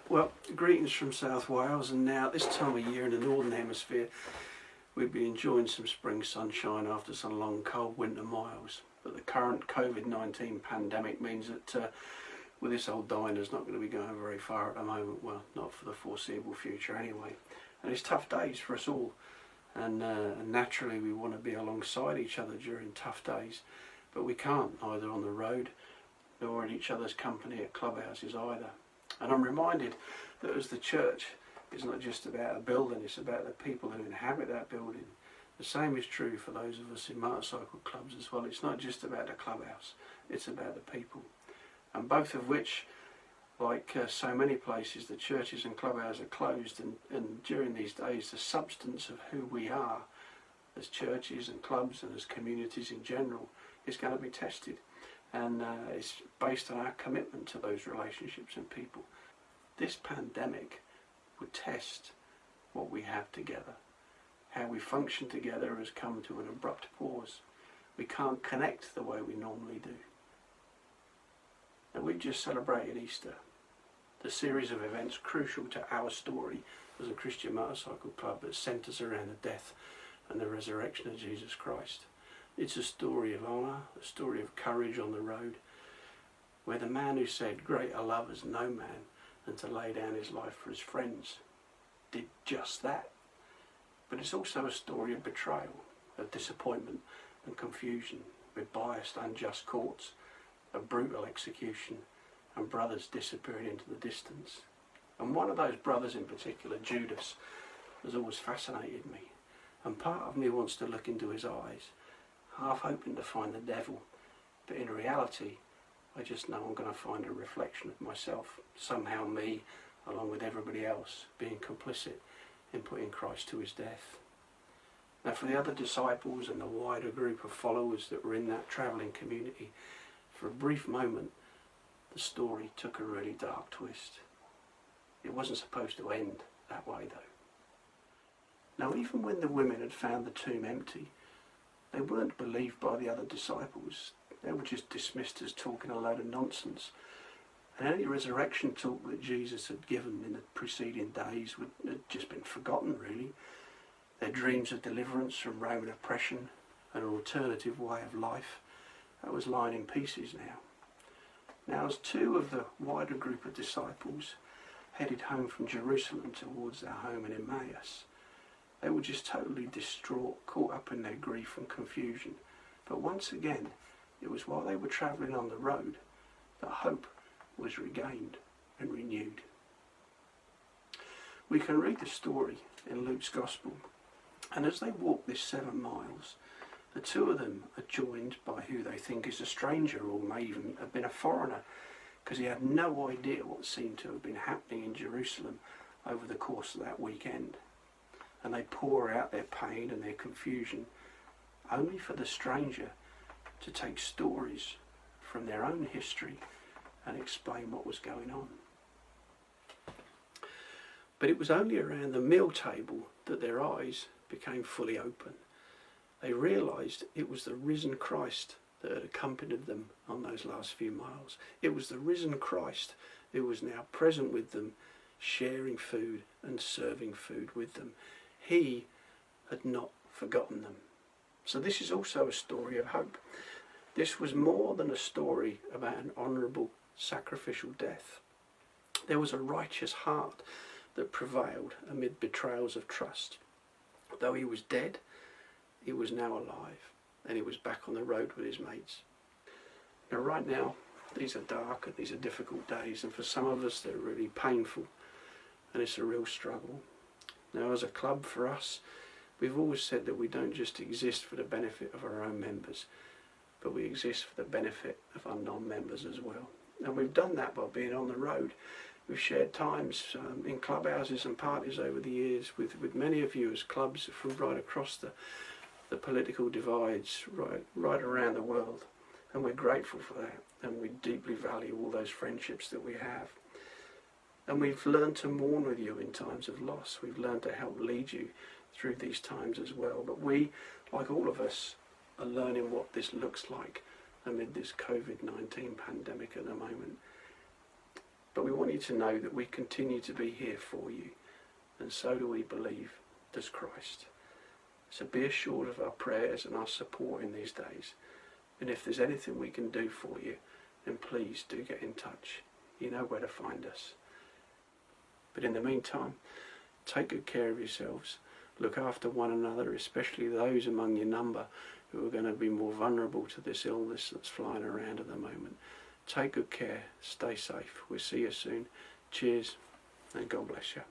Well, greetings from South Wales, and now at this time of year in the Northern Hemisphere we'd be enjoying some spring sunshine after some long cold winter miles. But the current COVID-19 pandemic means that well, this old diner's not going to be going very far at the moment, well, not for the foreseeable future anyway. And it's tough days for us all, and naturally we want to be alongside each other during tough days, but we can't, either on the road nor in each other's company at clubhouses either. And I'm reminded that as the church, it's not just about a building, it's about the people who inhabit that building. The same is true for those of us in motorcycle clubs as well. It's not just about the clubhouse, it's about the people. And both of which, like so many places, the churches and clubhouses are closed, and during these days the substance of who we are as churches and clubs and as communities in general is going to be tested. And it's based on our commitment to those relationships and people. This pandemic would test what we have together. How we function together has come to an abrupt pause. We can't connect the way we normally do. And we've just celebrated Easter, the series of events crucial to our story as a Christian motorcycle club that centres around the death and the resurrection of Jesus Christ. It's a story of honour, a story of courage on the road, where the man who said, "Greater love has no man than to lay down his life for his friends," did just that. But it's also a story of betrayal, of disappointment and confusion, with biased, unjust courts, a brutal execution, and brothers disappearing into the distance. And one of those brothers in particular, Judas, has always fascinated me. And part of me wants to look into his eyes, half hoping to find the devil, but in reality I just know I'm going to find a reflection of myself, somehow me, along with everybody else, being complicit in putting Christ to his death. Now for the other disciples and the wider group of followers that were in that travelling community, for a brief moment the story took a really dark twist. It wasn't supposed to end that way though. Now even when the women had found the tomb empty, they weren't believed by the other disciples. They were just dismissed as talking a load of nonsense. And any resurrection talk that Jesus had given in the preceding days had just been forgotten really. Their dreams of deliverance from Roman oppression and an alternative way of life, that was lying in pieces now. Now as two of the wider group of disciples headed home from Jerusalem towards their home in Emmaus, they were just totally distraught, caught up in their grief and confusion. But once again, it was while they were travelling on the road that hope was regained and renewed. We can read the story in Luke's Gospel, and as they walk this 7 miles, the two of them are joined by who they think is a stranger, or may even have been a foreigner, because he had no idea what seemed to have been happening in Jerusalem over the course of that weekend. And they pour out their pain and their confusion, only for the stranger to take stories from their own history and explain what was going on. But it was only around the meal table that their eyes became fully open. They realised it was the risen Christ that had accompanied them on those last few miles. It was the risen Christ who was now present with them, sharing food and serving food with them. He had not forgotten them. So this is also a story of hope. This was more than a story about an honourable sacrificial death. There was a righteous heart that prevailed amid betrayals of trust. Though he was dead, he was now alive, and he was back on the road with his mates. Now right now, these are dark and these are difficult days, and for some of us they're really painful, and it's a real struggle. Now as a club, for us, we've always said that we don't just exist for the benefit of our own members, but we exist for the benefit of our non-members as well. And we've done that by being on the road. We've shared times in clubhouses and parties over the years with many of you as clubs from right across the political divides, right around the world. And we're grateful for that, and we deeply value all those friendships that we have. And we've learned to mourn with you in times of loss. We've learned to help lead you through these times as well. But we, like all of us, are learning what this looks like amid this COVID-19 pandemic at the moment. But we want you to know that we continue to be here for you, and so do we believe does Christ. So be assured of our prayers and our support in these days. And if there's anything we can do for you, then please do get in touch. You know where to find us. But in the meantime, take good care of yourselves. Look after one another, especially those among your number who are going to be more vulnerable to this illness that's flying around at the moment. Take good care. Stay safe. We'll see you soon. Cheers, and God bless you.